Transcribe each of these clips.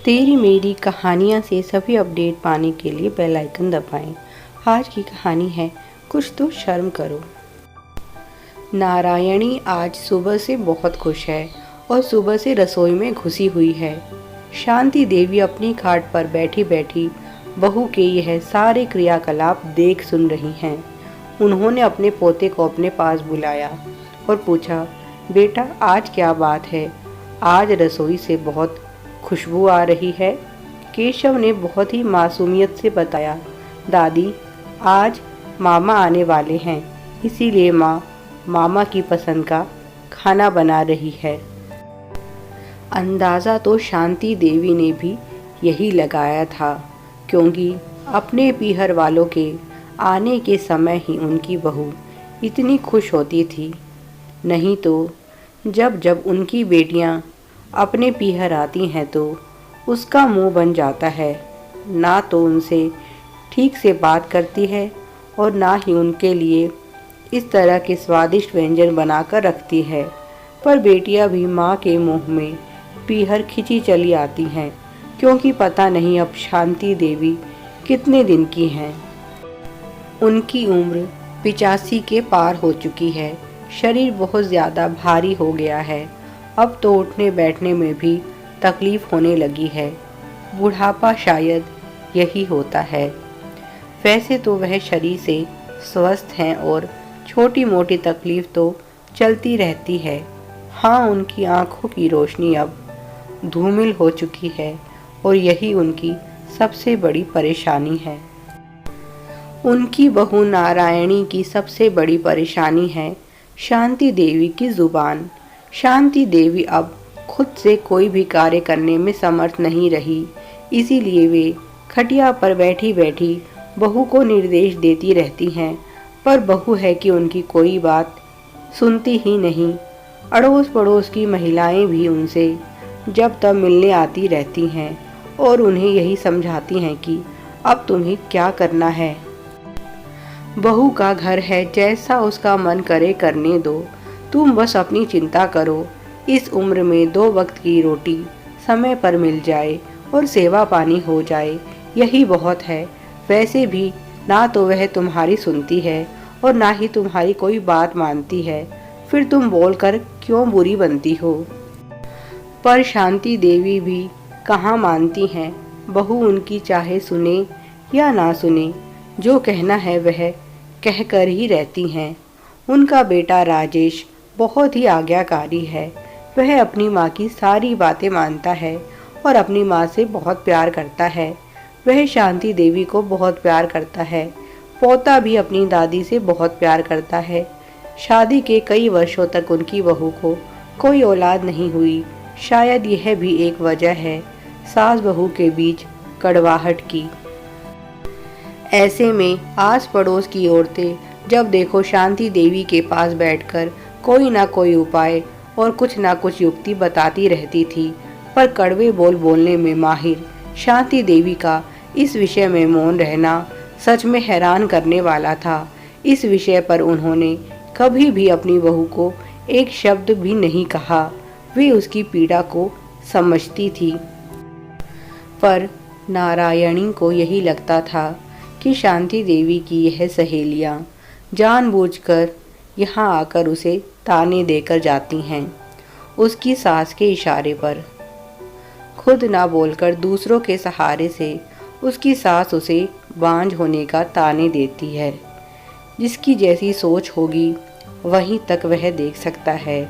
तेरी मेरी कहानियाँ से सभी अपडेट पाने के लिए बेल आइकन दबाएं। आज की कहानी है कुछ तो शर्म करो। नारायणी आज सुबह से बहुत खुश है और सुबह से रसोई में घुसी हुई है। शांति देवी अपनी खाट पर बैठी बैठी बहू के यह सारे क्रियाकलाप देख सुन रही हैं। उन्होंने अपने पोते को अपने पास बुलाया और पूछा, बेटा आज क्या बात है? आज रसोई से बहुत खुशबू आ रही है। केशव ने बहुत ही मासूमियत से बताया, दादी आज मामा आने वाले हैं, इसीलिए माँ मामा की पसंद का खाना बना रही है। अंदाज़ा तो शांति देवी ने भी यही लगाया था, क्योंकि अपने पीहर वालों के आने के समय ही उनकी बहू इतनी खुश होती थी। नहीं तो जब जब उनकी बेटियां अपने पीहर आती हैं तो उसका मुंह बन जाता है। ना तो उनसे ठीक से बात करती है और ना ही उनके लिए इस तरह के स्वादिष्ट व्यंजन बनाकर रखती है। पर बेटियां भी माँ के मुंह में पीहर खिंची चली आती हैं, क्योंकि पता नहीं अब शांति देवी कितने दिन की हैं। उनकी उम्र 85 के पार हो चुकी है। शरीर बहुत ज़्यादा भारी हो गया है। अब तो उठने बैठने में भी तकलीफ होने लगी है। बुढ़ापा शायद यही होता है। वैसे तो वह शरीर से स्वस्थ हैं और छोटी मोटी तकलीफ तो चलती रहती है। हाँ, उनकी आंखों की रोशनी अब धूमिल हो चुकी है और यही उनकी सबसे बड़ी परेशानी है। उनकी बहू नारायणी की सबसे बड़ी परेशानी है शांति देवी की ज़ुबान। शांति देवी अब खुद से कोई भी कार्य करने में समर्थ नहीं रही, इसीलिए वे खटिया पर बैठी बैठी बहू को निर्देश देती रहती हैं। पर बहू है कि उनकी कोई बात सुनती ही नहीं। अड़ोस पड़ोस की महिलाएं भी उनसे जब तब मिलने आती रहती हैं और उन्हें यही समझाती हैं कि अब तुम्हें क्या करना है। बहू का घर है, जैसा उसका मन करे करने दो, तुम बस अपनी चिंता करो। इस उम्र में 2 वक्त की रोटी समय पर मिल जाए और सेवा पानी हो जाए, यही बहुत है। वैसे भी ना तो वह तुम्हारी सुनती है और ना ही तुम्हारी कोई बात मानती है, फिर तुम बोलकर क्यों बुरी बनती हो। पर शांति देवी भी कहाँ मानती हैं। बहू उनकी चाहे सुने या ना सुने, जो कहना है वह कहकर ही रहती हैं। उनका बेटा राजेश बहुत ही आज्ञाकारी है। वह अपनी माँ की सारी बातें मानता है और अपनी माँ से बहुत प्यार करता है। वह शांति देवी को बहुत प्यार करता है। पोता भी अपनी दादी से बहुत प्यार करता है। शादी के कई वर्षों तक उनकी बहू को कोई औलाद नहीं हुई। शायद यह भी एक वजह है सास बहू के बीच कड़वाहट की। ऐसे में आस पड़ोस की औरतें जब देखो शांति देवी के पास बैठकर कोई ना कोई उपाय और कुछ ना कुछ युक्ति बताती रहती थी। पर कड़वे बोल बोलने में माहिर शांति देवी का इस विषय में मौन रहना सच में हैरान करने वाला था। इस विषय पर उन्होंने कभी भी अपनी बहू को एक शब्द भी नहीं कहा। वे उसकी पीड़ा को समझती थी। पर नारायणी को यही लगता था कि शांति देवी की यह सहेलियां जानबूझकर यहाँ आकर उसे ताने देकर जाती हैं, उसकी सास के इशारे पर। खुद ना बोलकर दूसरों के सहारे से उसकी सास उसे बांझ होने का ताने देती है। जिसकी जैसी सोच होगी वहीं तक वह देख सकता है।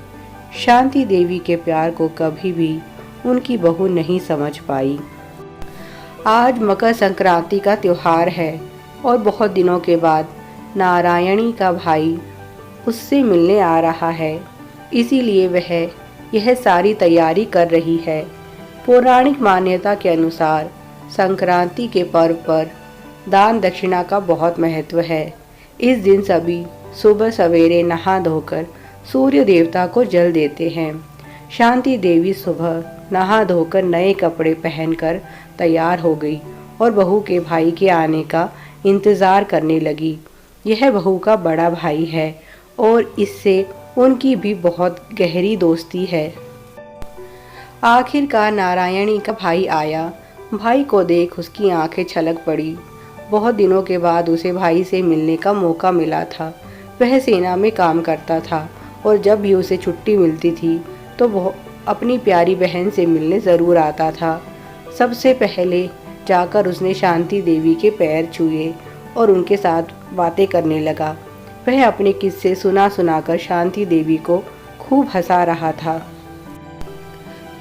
शांति देवी के प्यार को कभी भी उनकी बहू नहीं समझ पाई। आज मकर संक्रांति का त्योहार है और बहुत दिनों के बाद नारायणी का भाई उससे मिलने आ रहा है, इसीलिए वह यह सारी तैयारी कर रही है। पौराणिक मान्यता के अनुसार संक्रांति के पर्व पर दान दक्षिणा का बहुत महत्व है। इस दिन सभी सुबह सवेरे नहा धोकर सूर्य देवता को जल देते हैं। शांति देवी सुबह नहा धोकर नए कपड़े पहनकर तैयार हो गई और बहू के भाई के आने का इंतज़ार करने लगी। यह बहू का बड़ा भाई है और इससे उनकी भी बहुत गहरी दोस्ती है। आखिरकार नारायणी का भाई आया। भाई को देख उसकी आंखें छलक पड़ी। बहुत दिनों के बाद उसे भाई से मिलने का मौका मिला था। वह सेना में काम करता था और जब भी उसे छुट्टी मिलती थी तो वह अपनी प्यारी बहन से मिलने ज़रूर आता था। सबसे पहले जाकर उसने शांति देवी के पैर छुए और उनके साथ बातें करने लगा। वह अपने किस्से सुना सुनाकर शांति देवी को खूब हंसा रहा था।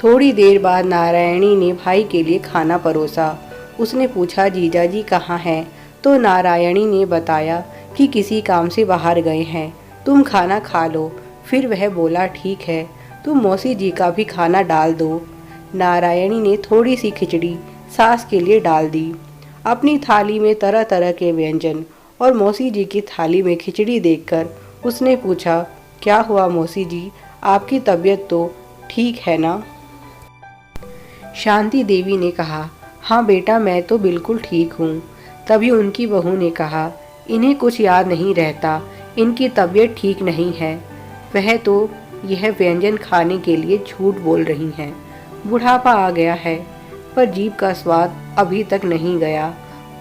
थोड़ी देर बाद नारायणी ने भाई के लिए खाना परोसा। उसने पूछा, जीजाजी कहाँ हैं? तो नारायणी ने बताया कि किसी काम से बाहर गए हैं, तुम खाना खा लो। फिर वह बोला, ठीक है, तुम मौसी जी का भी खाना डाल दो। नारायणी ने थोड़ी सी खिचड़ी सास के लिए डाल दी। अपनी थाली में तरह तरह के व्यंजन और मौसी जी की थाली में खिचड़ी देखकर उसने पूछा, क्या हुआ मौसी जी, आपकी तबीयत तो ठीक है ना? शांति देवी ने कहा, हाँ बेटा, मैं तो बिल्कुल ठीक हूँ। तभी उनकी बहू ने कहा, इन्हें कुछ याद नहीं रहता, इनकी तबीयत ठीक नहीं है। वह तो यह व्यंजन खाने के लिए झूठ बोल रही हैं। बुढ़ापा आ गया है पर जीभ का स्वाद अभी तक नहीं गया।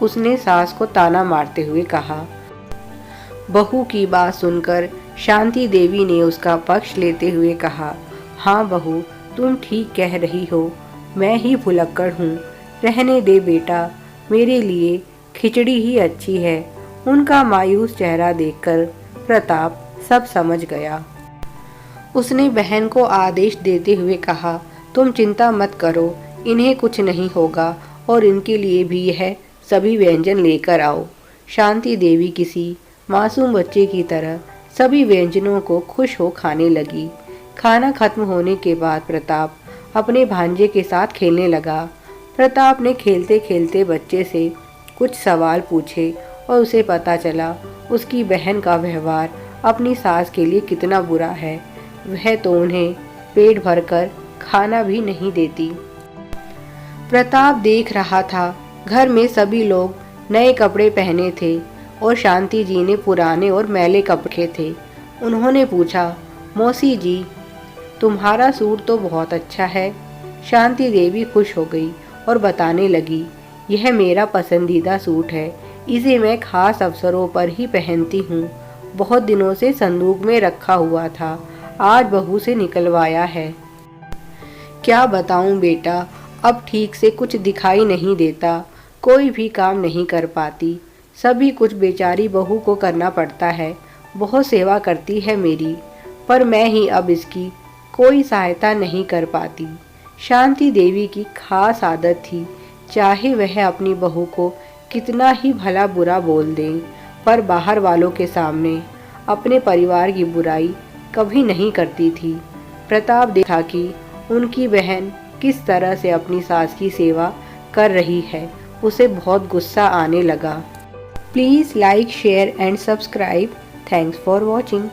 उसने सास को ताना मारते हुए कहा। बहू की बात सुनकर शांति देवी ने उसका पक्ष लेते हुए कहा, हाँ बहू, तुम ठीक कह रही हो, मैं ही भुलक्कड़ हूँ। रहने दे बेटा, मेरे लिए खिचड़ी ही अच्छी है। उनका मायूस चेहरा देखकर प्रताप सब समझ गया। उसने बहन को आदेश देते हुए कहा, तुम चिंता मत करो, इन्हें कुछ नहीं होगा और इनके लिए भी यह सभी व्यंजन लेकर आओ। शांति देवी किसी मासूम बच्चे की तरह सभी व्यंजनों को खुश हो खाने लगी। खाना खत्म होने के बाद प्रताप अपने भांजे के साथ खेलने लगा। प्रताप ने खेलते खेलते बच्चे से कुछ सवाल पूछे और उसे पता चला उसकी बहन का व्यवहार अपनी सास के लिए कितना बुरा है। वह तो उन्हें पेट भरकर खाना भी नहीं देती। प्रताप देख रहा था घर में सभी लोग नए कपड़े पहने थे और शांति जी ने पुराने और मैले कपड़े थे। उन्होंने पूछा, मौसी जी, तुम्हारा सूट तो बहुत अच्छा है। शांति देवी खुश हो गई और बताने लगी, यह मेरा पसंदीदा सूट है, इसे मैं खास अवसरों पर ही पहनती हूँ। बहुत दिनों से संदूक में रखा हुआ था, आज बहू से निकलवाया है। क्या बताऊँ बेटा, अब ठीक से कुछ दिखाई नहीं देता, कोई भी काम नहीं कर पाती, सभी कुछ बेचारी बहू को करना पड़ता है। बहुत सेवा करती है मेरी, पर मैं ही अब इसकी कोई सहायता नहीं कर पाती। शांति देवी की खास आदत थी, चाहे वह अपनी बहू को कितना ही भला बुरा बोल दें, पर बाहर वालों के सामने अपने परिवार की बुराई कभी नहीं करती थी। प्रताप देखा कि उनकी बहन किस तरह से अपनी सास की सेवा कर रही है। उसे बहुत गुस्सा आने लगा। Please like, share and subscribe. Thanks for watching.